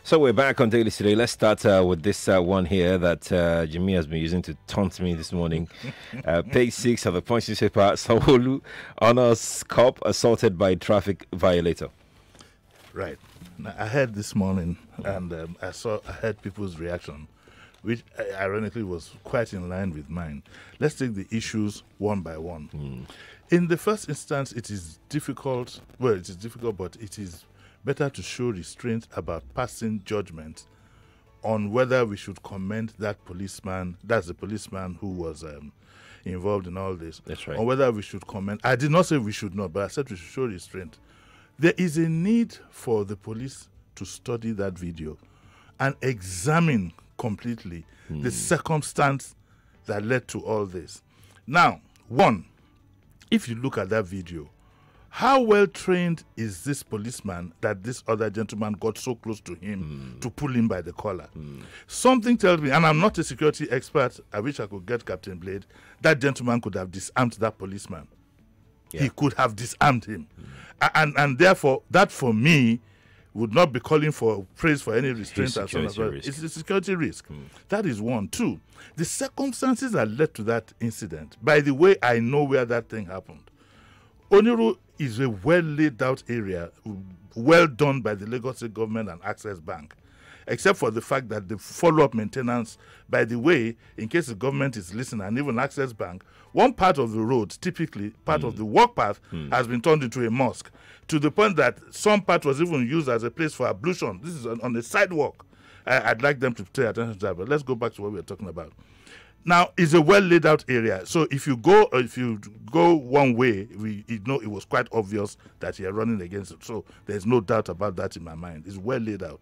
So we're back on Daily today. Let's start with this one here that Jimmy has been using to taunt me this morning. Page 6 of the Punch newspaper: Sanwo-Olu honors cop assaulted by traffic violator. Right. Now, I heard this morning, and I heard people's reaction, which ironically was quite in line with mine. Let's take the issues one by one. In the first instance, it is difficult. Well, it is difficult, but it is better to show restraint about passing judgment on whether we should commend that policeman, that's the policeman who was involved in all this. That's right. Or whether we should commend. I did not say we should not, but I said we should show restraint. There is a need for the police to study that video and examine completely the circumstance that led to all this. Now, one, if you look at that video, how well trained is this policeman that this other gentleman got so close to him to pull him by the collar? Something tells me, and I'm not a security expert, I wish I could get Captain Blade, that gentleman could have disarmed that policeman. Yeah. He could have disarmed him. And therefore, that for me would not be calling for praise for any restraint. It's a security risk. That is one. Two, the circumstances that led to that incident. By the way, I know where that thing happened. Oniru is a well laid out area, well done by the Lagos State government and Access Bank, except for the fact that the follow-up maintenance, by the way, in case the government is listening, and even Access Bank, one part of the road, typically part of the walk path, has been turned into a mosque, to the point that some part was even used as a place for ablution. This is on the sidewalk. I'd like them to pay attention to that, but let's go back to what we were talking about. Now, it's a well laid out area. So if you go one way, it was quite obvious that you're running against it. So there's no doubt about that in my mind. It's well laid out.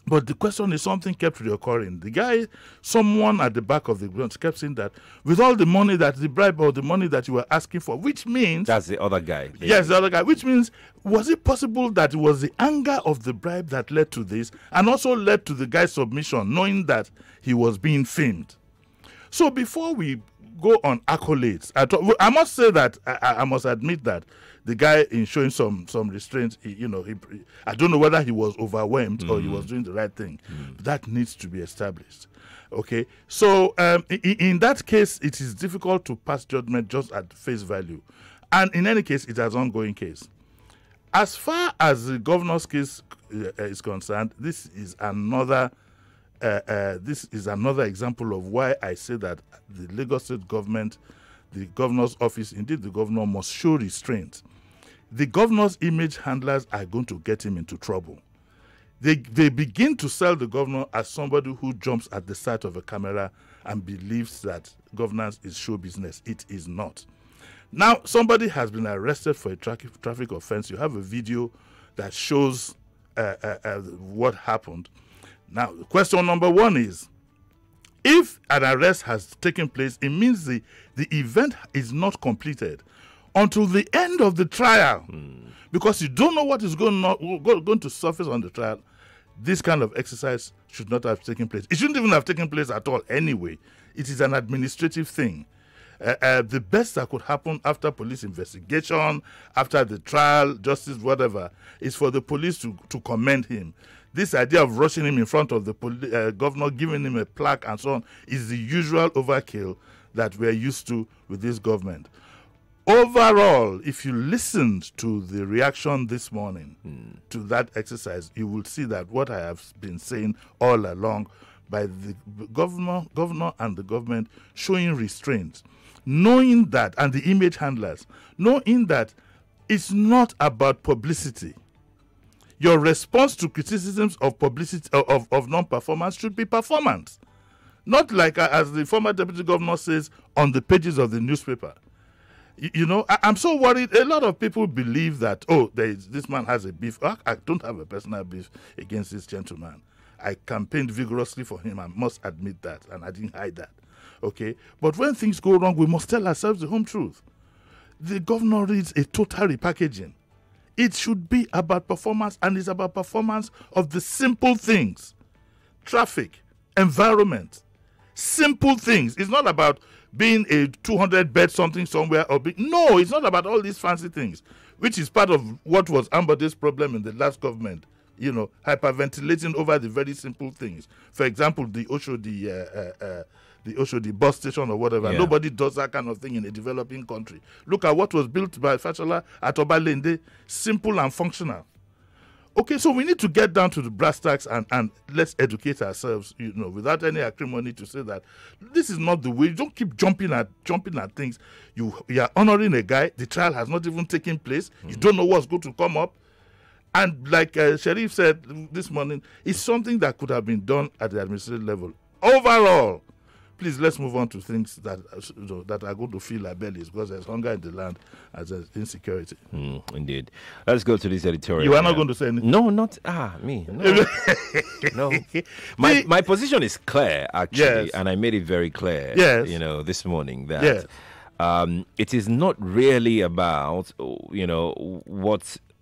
But the question is, something kept reoccurring. The guy, someone at the back of the ground kept saying that with all the money that the bribe or the money that you were asking for, which means... That's the other guy. Basically. Yes, the other guy. Which means, was it possible that it was the anger of the bribe that led to this and also led to the guy's submission, knowing that he was being filmed? So before we go on accolades, I must say that, I must admit that the guy in showing some restraint, I don't know whether he was overwhelmed or he was doing the right thing. That needs to be established. Okay, so in that case, it is difficult to pass judgment just at face value. And in any case, it's an ongoing case. As far as the governor's case is concerned, this is another example of why I say that the Lagos State government, the governor's office, indeed the governor, must show restraint. The governor's image handlers are going to get him into trouble. They begin to sell the governor as somebody who jumps at the sight of a camera and believes that governance is show business. It is not. Now, somebody has been arrested for a traffic offense. You have a video that shows what happened. Now, question number one is, if an arrest has taken place, it means the event is not completed until the end of the trial, because you don't know what is going to surface on the trial. This kind of exercise should not have taken place. It shouldn't even have taken place at all anyway. It is an administrative thing. The best that could happen after police investigation, after the trial, justice, whatever, is for the police to commend him. This idea of rushing him in front of the governor, giving him a plaque and so on, is the usual overkill that we're used to with this government. Overall, if you listened to the reaction this morning to that exercise, you will see that what I have been saying all along by the governor and the government showing restraint, knowing that, and the image handlers, knowing that it's not about publicity. Your response to criticisms of publicity of non-performance should be performance. Not like, as the former deputy governor says, on the pages of the newspaper. I'm so worried. A lot of people believe that, this man has a beef. I don't have a personal beef against this gentleman. I campaigned vigorously for him, I must admit that, and I didn't hide that. Okay? But when things go wrong, we must tell ourselves the home truth. The governor reads a total repackaging. It should be about performance, and it's about performance of the simple things. Traffic, environment, simple things. It's not about being a 200-bed something somewhere. No, it's not about all these fancy things, which is part of what was Ambade's problem in the last government. hyperventilating over the very simple things. For example, the Oshodi bus station or whatever. Nobody does that kind of thing in a developing country. Look at what was built by Fashola at Obalende, simple and functional. Okay, so we need to get down to the brass tacks and let's educate ourselves, without any acrimony, to say that this is not the way. Don't keep jumping at things. You are honoring a guy. The trial has not even taken place. You don't know what's going to come up. And like Sheriff said this morning, it's something that could have been done at the administrative level. Overall, please, let's move on to things that that are going to fill our bellies, because there's hunger in the land as there's insecurity. Indeed. Let's go to this editorial. You are not going to say anything? No, not me. No. No. My position is clear, actually, and I made it very clear, this morning that it is not really about,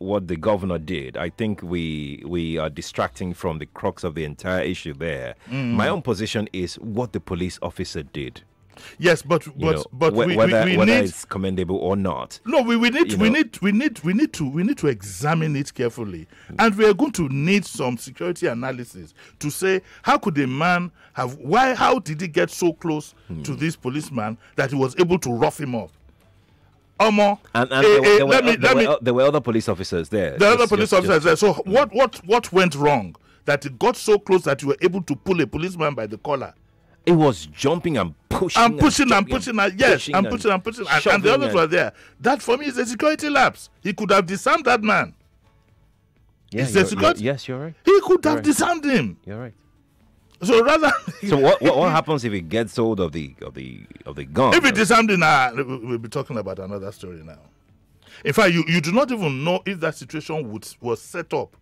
what the governor did. I think we are distracting from the crux of the entire issue there. My own position is what the police officer did. Yes, but whether it's commendable or not. No, we need to examine it carefully, and we are going to need some security analysis to say how could a man how did he get so close to this policeman that he was able to rough him up? And there were other police officers there. There were other police officers there. So what went wrong that it got so close that you were able to pull a policeman by the collar? It was jumping and pushing. And pushing. And the others were there. That for me is a security lapse. He could have disarmed that man. Yeah, yes, you're right. He could have disarmed him. You're right. So rather, what happens if he gets hold of the gun? If he disarmed him, we'll be talking about another story now. In fact, you do not even know if that situation was set up.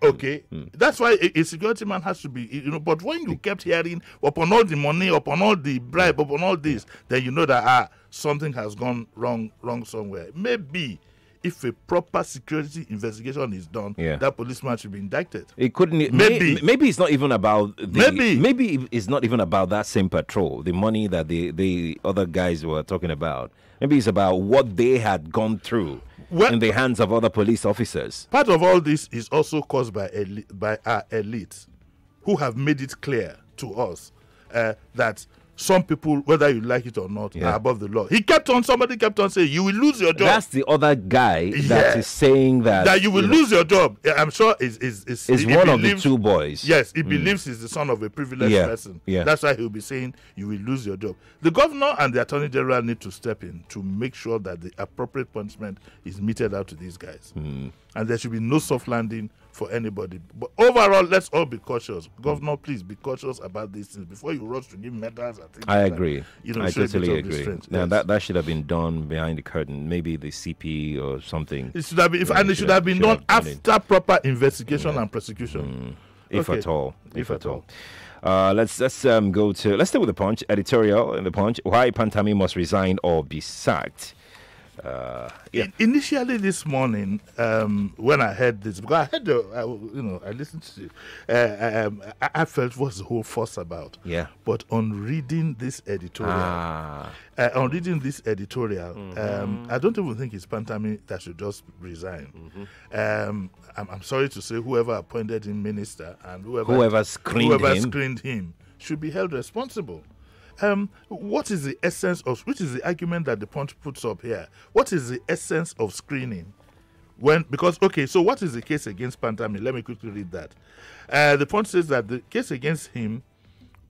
Okay, that's why a security man has to be, But when you kept hearing upon all the money, upon all the bribe, upon all this, then you know that something has gone wrong somewhere. Maybe if a proper security investigation is done, that policeman should be indicted. It couldn't. Maybe it's not even about maybe it's not even about that same patrol. The money that the other guys were talking about. Maybe it's about what they had gone through in the hands of other police officers. Part of all this is also caused by our elites, who have made it clear to us that some people, whether you like it or not, are above the law. Somebody kept on saying, you will lose your job. That's the other guy that is saying that you will lose your job. I'm sure is one of the two boys. Yes, he believes he's the son of a privileged person. Yeah. That's why he'll be saying, you will lose your job. The governor and the attorney general need to step in to make sure that the appropriate punishment is meted out to these guys. And there should be no soft landing for anybody. But overall, let's all be cautious. Governor, please be cautious about these things before you rush to give medals. I agree. I totally agree. Now that should have been done behind the curtain, maybe the CP or something. It should have been, it should have been done after proper investigation and prosecution, if at all. Let's go to let's stay with the Punch editorial in the Punch. Why Pantami must resign or be sacked. Initially this morning, when I heard this, because I heard I listened to I felt what's the whole fuss about. But on reading this editorial, I don't even think it's Pantami that should just resign. I'm sorry to say, whoever appointed him minister and whoever screened him should be held responsible. What is the essence of, which is the argument that the Punch puts up here? What is the essence of screening? So what is the case against Pantami? Let me quickly read that. The Punch says that the case against him,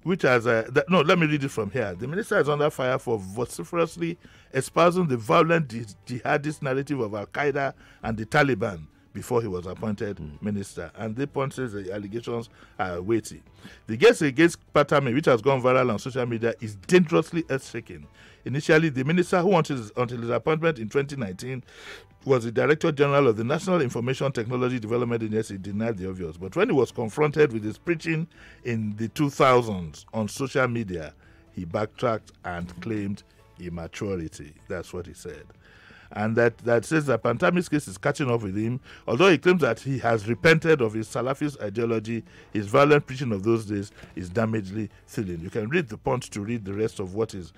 which has let me read it from here. The minister is under fire for vociferously espousing the violent jihadist narrative of Al-Qaeda and the Taliban before he was appointed minister. And the Punch says the allegations are weighty. The case against Pantami, which has gone viral on social media, is dangerously earth-shaking. Initially, the minister, who until his appointment in 2019 was the Director General of the National Information Technology Development Agency, denied the obvious. But when he was confronted with his preaching in the 2000s on social media, he backtracked and claimed immaturity. That's what he said. And that says that Pantami's case is catching up with him. Although he claims that he has repented of his Salafist ideology, his violent preaching of those days is damagingly thrilling. You can read the Punch to read the rest of what is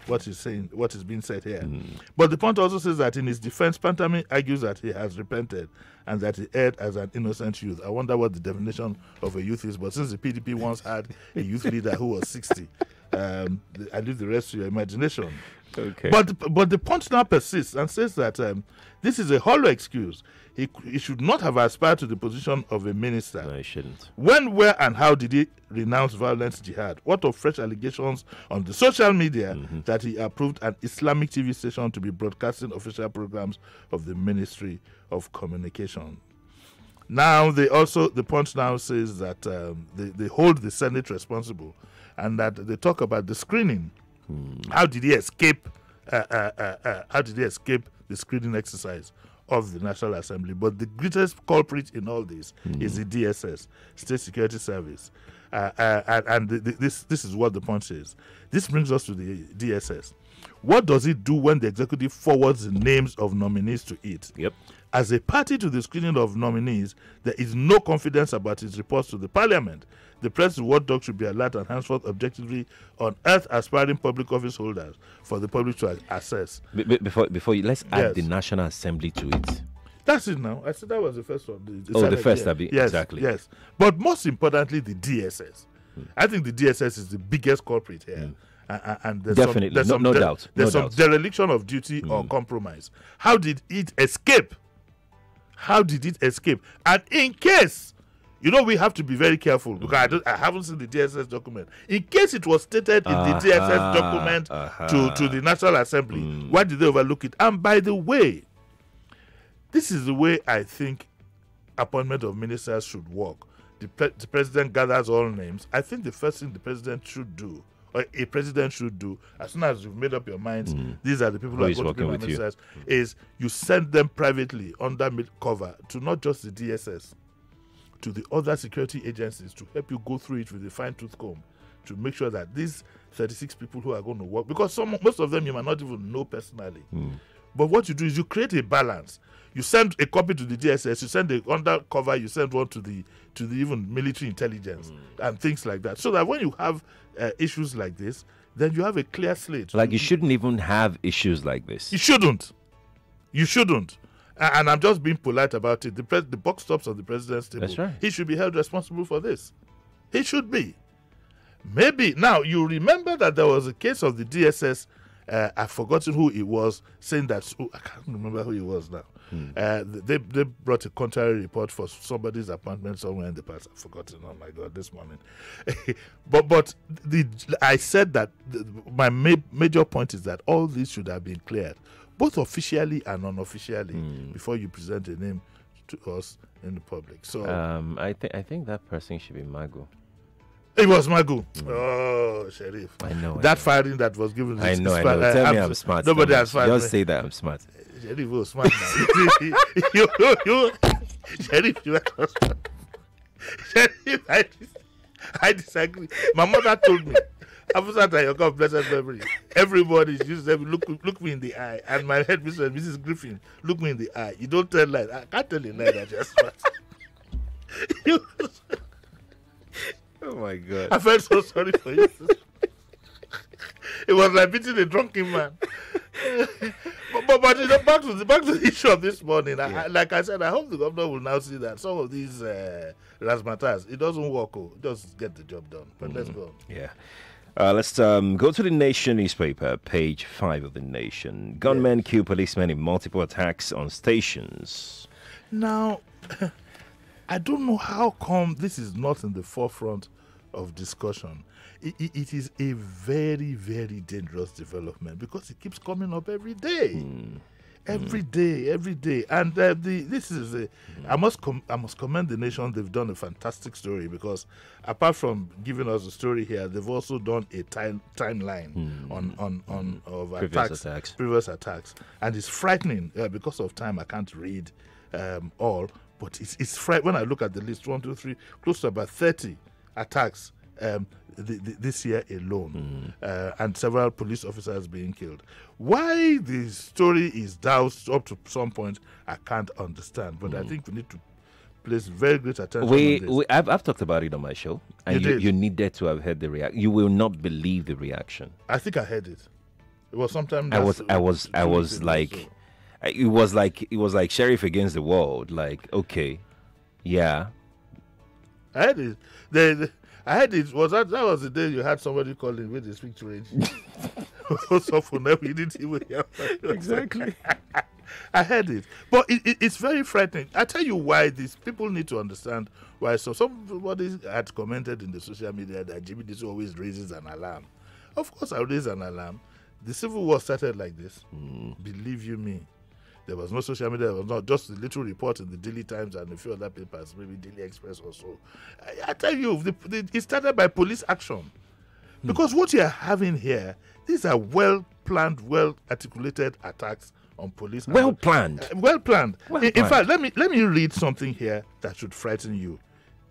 what is being said here. But the point also says that in his defense, Pantami argues that he has repented and that he erred as an innocent youth. I wonder what the definition of a youth is, but since the PDP once had a youth leader who was 60, I leave the rest to your imagination. Okay. But the point now persists and says that this is a hollow excuse. He should not have aspired to the position of a minister. No, he shouldn't. When, where, and how did he renounce violent jihad? What of fresh allegations on the social media that he approved an Islamic TV station to be broadcasting official programs of the Ministry of Communication? Now, the point now says that they hold the Senate responsible, and that they talk about the screening. How did he escape? How did he escape the screening exercise of the National Assembly? But the greatest culprit in all this is the DSS, State Security Service, this is what the point is. This brings us to the DSS. What does it do when the executive forwards the names of nominees to it? Yep. As a party to the screening of nominees, there is no confidence about its reports to the Parliament. The press watchdog should be allowed and henceforth objectively unearth aspiring public office holders for the public to assess. Before you, let's add the National Assembly to it. That's it now. I said that was the first one. The first, yes, exactly. Yes. But most importantly, the DSS. I think the DSS is the biggest culprit here. And there's definitely, no doubt. There's some dereliction of duty or compromise. How did it escape? How did it escape? And in case, we have to be very careful because I haven't seen the DSS document. In case it was stated in the DSS document to the National Assembly, why did they overlook it? And by the way, this is the way I think appointment of ministers should work. The president gathers all names. I think the first thing the president should do, or a president should do, as soon as you've made up your minds, these are the people who are going to be my ministers, is you send them privately under cover to not just the DSS, to the other security agencies to help you go through it with a fine-tooth comb to make sure that these 36 people who are going to work, because most of them you might not even know personally. But what you do is you create a balance. You send a copy to the DSS, you send the undercover, you send one to the even military intelligence and things like that. So that when you have issues like this, then you have a clear slate. Like you shouldn't even have issues like this. You shouldn't. You shouldn't. And I'm just being polite about it. The buck stops on the president's table. That's right. He should be held responsible for this. He should be. Maybe. Now, you remember that there was a case of the DSS, I've forgotten who it was, saying that, I can't remember who it was now. They brought a contrary report for somebody's appointment somewhere in the past. I've forgotten. Oh my God, this morning. but I said that my major point is that all this should have been cleared, both officially and unofficially, before you present a name to us in the public. So I think that person should be Magu. It was Magu. Oh, Sheriff. I know. That firing that was given. I know. Tell me I'm smart. Nobody has fired. Just say that I'm smart. Sheriff was smart now. you, Sheriff, you are not smart. Sheriff, I disagree. My mother told me, after your God blessed memory, everybody used to look me in the eye. And my head mistress, Mrs. Griffin, look me in the eye. You don't tell lies. I can't tell you lies that you're smart. Oh my God. I felt so sorry for you. It was like beating a drunken man. but back to the issue of this morning. Like I said, I hope the governor will now see that some of these razzmatazz, it doesn't work. Just get the job done. But let's go. Yeah. Let's go to the Nation newspaper, page 5 of the Nation. Gunmen kill policemen in multiple attacks on stations. Now, I don't know how come this is not in the forefront of discussion. It is a very, very dangerous development because it keeps coming up every day. Every day. And I must commend the Nation. They've done a fantastic story because apart from giving us a story here, they've also done a timeline of previous attacks. And it's frightening because of time. I can't read all. But it's frightening. When I look at the list, 1, 2, 3, close to about 30 attacks this year alone, and several police officers being killed. Why the story is doused up to some point, I can't understand. But I think we need to place very great attention on this. I've talked about it on my show, and you needed to have heard the reaction. You will not believe the reaction. I think I heard it. It was sometime. I was like, so. it was like Sheriff against the world. Like, okay, yeah. I had it. I had it. That was the day you had somebody calling with the speak to radio. So for now, we didn't even hear. Exactly. I heard it, but it's very frightening. I tell you why. These people need to understand why. So somebody had commented in the social media that Jimmy this always raises an alarm. Of course, I raise an alarm. The Civil War started like this. Believe you me. There was no social media. There was not just a little report in the Daily Times and a few other papers, maybe Daily Express or so. I tell you, it started by police action. Because what you are having here, these are well-planned, well-articulated attacks on police. Well planned. Well planned. In fact, let me read something here that should frighten you,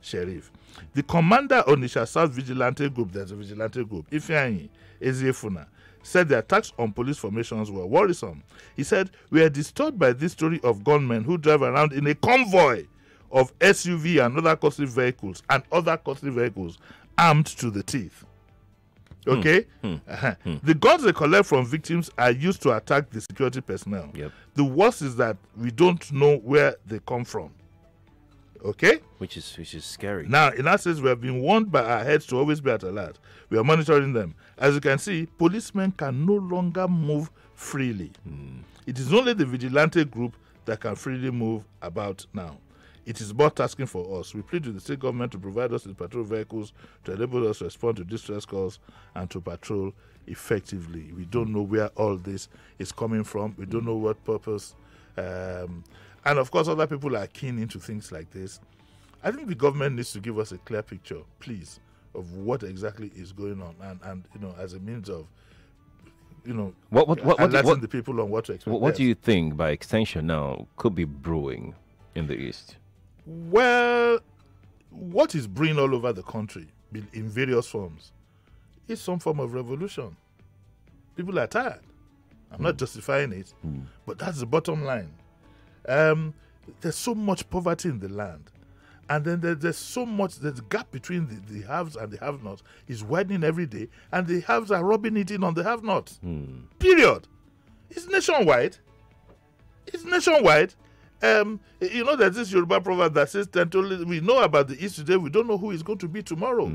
Sheriff. The commander Onitsha South Vigilante Group, there's a vigilante group, Ifeanyi Eziefuna, said the attacks on police formations were worrisome. He said, "We are disturbed by this story of gunmen who drive around in a convoy of SUV and other costly vehicles armed to the teeth." Okay? The guns they collect from victims are used to attack the security personnel. Yep. The worst is that we don't know where they come from. Okay? Which is scary. Now, in that sense, we have been warned by our heads to always be at alert. We are monitoring them. As you can see, policemen can no longer move freely. It is only the vigilante group that can freely move about now. It is about tasking for us. We plead with the state government to provide us with patrol vehicles to enable us to respond to distress calls and to patrol effectively. We don't know where all this is coming from. We don't know what purpose. And of course, other people are keen into things like this. I think the government needs to give us a clear picture, please, of what exactly is going on, and as a means of, alerting the people on what to expect. What do you think, by extension, now could be brewing in the East? Well, what is brewing all over the country in various forms is some form of revolution. People are tired. I'm not justifying it, but that's the bottom line. There's so much poverty in the land, and then there's so much, the gap between the haves and the have-nots is widening every day, and the haves are rubbing it in on the have-nots. Period. It's nationwide. There's this Yoruba proverb that says, we know about the East today, we don't know who is going to be tomorrow.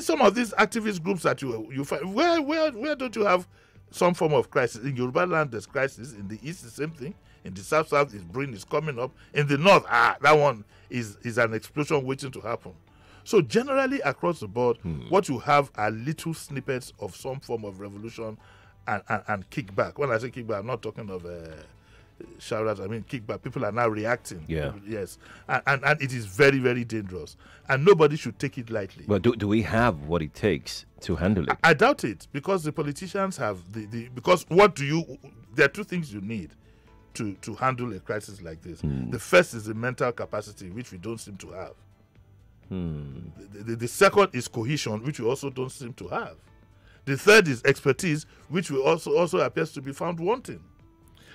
Some of these activist groups that you find, where don't you have some form of crisis? In Yoruba land, there's crisis. In the East, the same thing. In the South, is coming up. In the North, that one is an explosion waiting to happen. So generally, across the board, what you have are little snippets of some form of revolution and kickback. When I say kickback, I'm not talking of shout-outs, I mean kickback. People are now reacting. Yeah. Yes. And it is very, very dangerous. And nobody should take it lightly. But do we have what it takes to handle it? I doubt it, because the politicians have because there are two things you need to handle a crisis like this. The first is the mental capacity, which we don't seem to have. The second is cohesion, which we also don't seem to have. The third is expertise, which we also appears to be found wanting.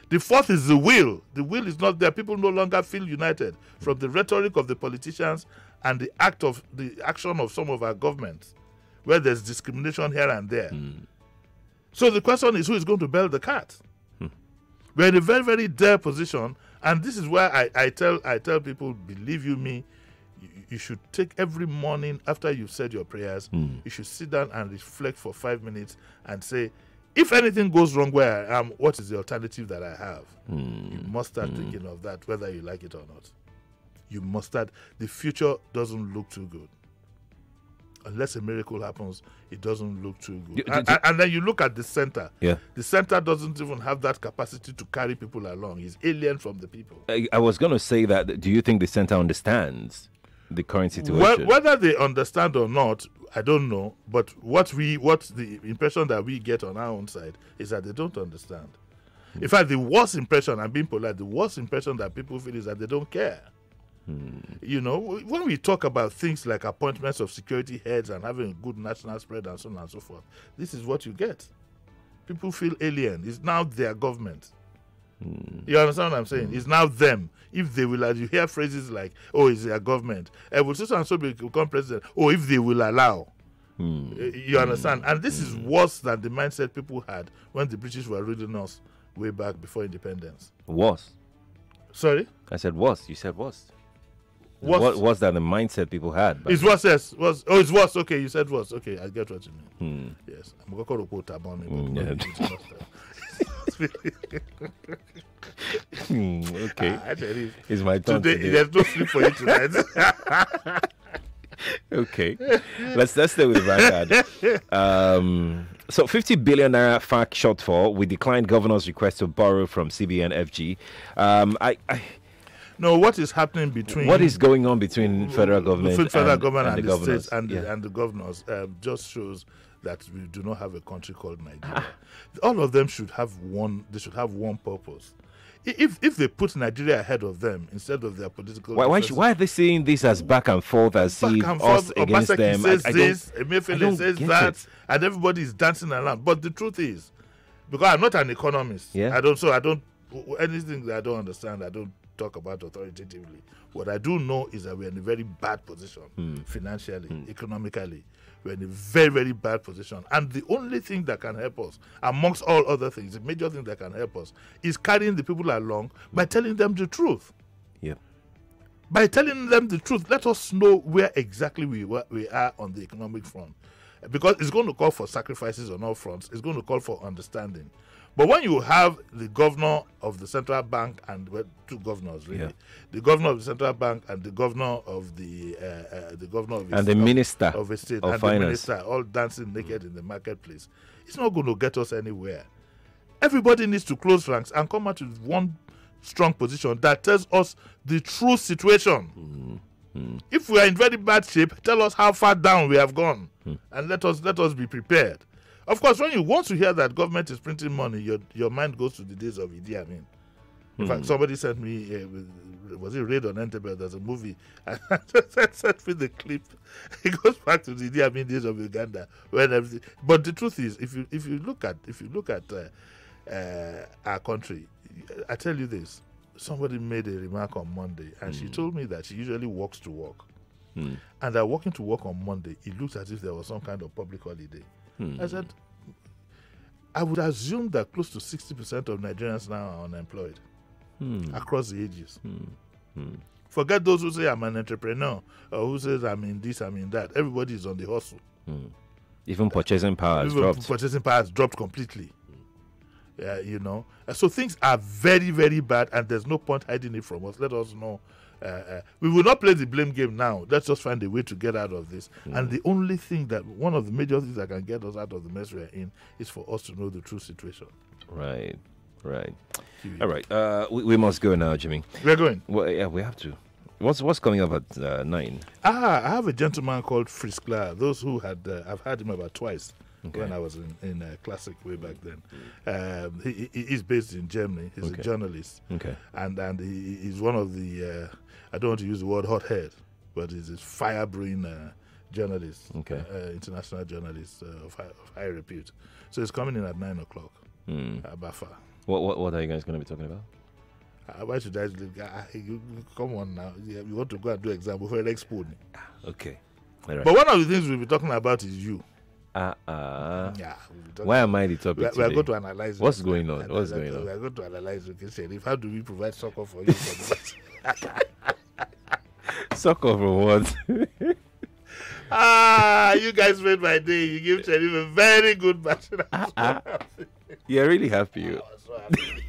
The fourth is the will. The will is not there. People no longer feel united from the rhetoric of the politicians and the action of some of our governments, where there's discrimination here and there. So the question is, who is going to bail the cat? We're in a very, very dire position, and this is where I tell people, believe you me, you should take every morning after you've said your prayers, you should sit down and reflect for 5 minutes and say, if anything goes wrong where I am, what is the alternative that I have? You must start thinking of that, whether you like it or not. You must start. The future doesn't look too good. Unless a miracle happens, it doesn't look too good. And then you look at the center. Yeah. The center doesn't even have that capacity to carry people along. It's alien from the people. I was going to say that. Do you think the center understands the current situation? Well, whether they understand or not, I don't know. But what the impression that we get on our own side is that they don't understand. In fact, the worst impression, I'm being polite, the worst impression that people feel is that they don't care. When we talk about things like appointments of security heads and having a good national spread and so on and so forth, this is what you get. People feel alien. It's now their government. You understand what I'm saying? It's now them. If they will, you hear phrases like, "Oh, it's their government." Will so and so become president? Oh, if they will allow. You understand? And this is worse than the mindset people had when the British were ruling us way back before independence. Worse. Sorry? I said worse. You said worse. Worse. What's that the mindset people had? It's worse, yes. It's worse. Okay, you said worse. Okay, I get what you mean. Yes. I'm going to quote about okay. Actually, it's my turn today. There's no sleep for you tonight. Okay. Let's stay with the Vanguard. So 50 billion naira FAC shortfall. We declined governor's request to borrow from CBN FG. No, what is happening between... What is going on between federal government and the governors? And the governors just shows that we do not have a country called Nigeria. All of them should have one. They should have one purpose. If they put Nigeria ahead of them instead of their political... Why are they seeing this as back and forth, as if us against them? Says this, Emefiele says that, and everybody is dancing around. But the truth is, because I'm not an economist, anything that I don't understand, I don't talk about authoritatively. What I do know is that we're in a very bad position financially, economically. We're in a very, very bad position. And the only thing that can help us, amongst all other things, the major thing that can help us, is carrying the people along by telling them the truth. Yeah. By telling them the truth, let us know where exactly we are on the economic front. Because it's going to call for sacrifices on all fronts. It's going to call for understanding. But when you have the governor of the central bank and two governors really, the governor of the central bank and the governor of the minister of a state of and finance, the minister all dancing naked in the marketplace, it's not going to get us anywhere. Everybody needs to close ranks and come out with one strong position that tells us the true situation. If we are in very bad shape, tell us how far down we have gone, and let us be prepared. Of course, once you hear that government is printing money, your mind goes to the days of Idi Amin. In fact, somebody sent me, was it Raid on Entebbe? There's a movie, and sent me the clip. It goes back to the Idi Amin days of Uganda, when everything. But the truth is, if you look at our country, I tell you this. Somebody made a remark on Monday, and she told me that she usually walks to work, and that walking to work on Monday, it looks as if there was some kind of public holiday. I said, I would assume that close to 60% of Nigerians now are unemployed across the ages. Forget those who say I'm an entrepreneur or who says I'm in this, I'm in that. Everybody is on the hustle. Even purchasing power has dropped. Purchasing power has dropped completely. So things are very, very bad, and there's no point hiding it from us. Let us know. We will not play the blame game now. Let's just find a way to get out of this. And the only thing one of the major things that can get us out of the mess we're in is for us to know the true situation. Right. All right. We must go now, Jimmy. We're going. Well, yeah, we have to. What's coming up at 9? I have a gentleman called Friskler. Those who I've had him about twice. Okay. When I was in Classic way back then. He's based in Germany. He's a journalist. Okay. And he's one of the, I don't want to use the word hothead, but he's a fire-brewing journalist, international journalist of high repute. So he's coming in at 9 o'clock. Bafa. What are you guys going to be talking about? Why should I? Come on now. You want to go and do example for an expo. Okay. All right. But one of the things we'll be talking about is you. Yeah. Why am I the topic We are going to analyze what's going on. What's going on? We are going to analyze. Okay, Sheriff, how do we provide succor for you? Succor from what? You guys made my day. You give Sheriff a very good bachelor. You're really happy. I was so happy.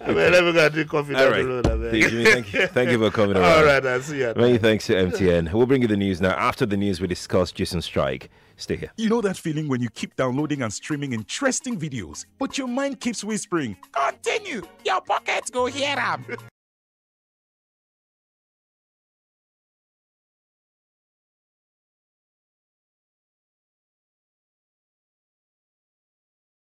I'm never going to drink coffee down the road. Jimmy, thank you for coming around. All right, I'll see you. Many thanks to MTN. We'll bring you the news now. After the news, we discuss Jason's strike. Stay here. You know that feeling when you keep downloading and streaming interesting videos, but your mind keeps whispering, continue, your pockets go here.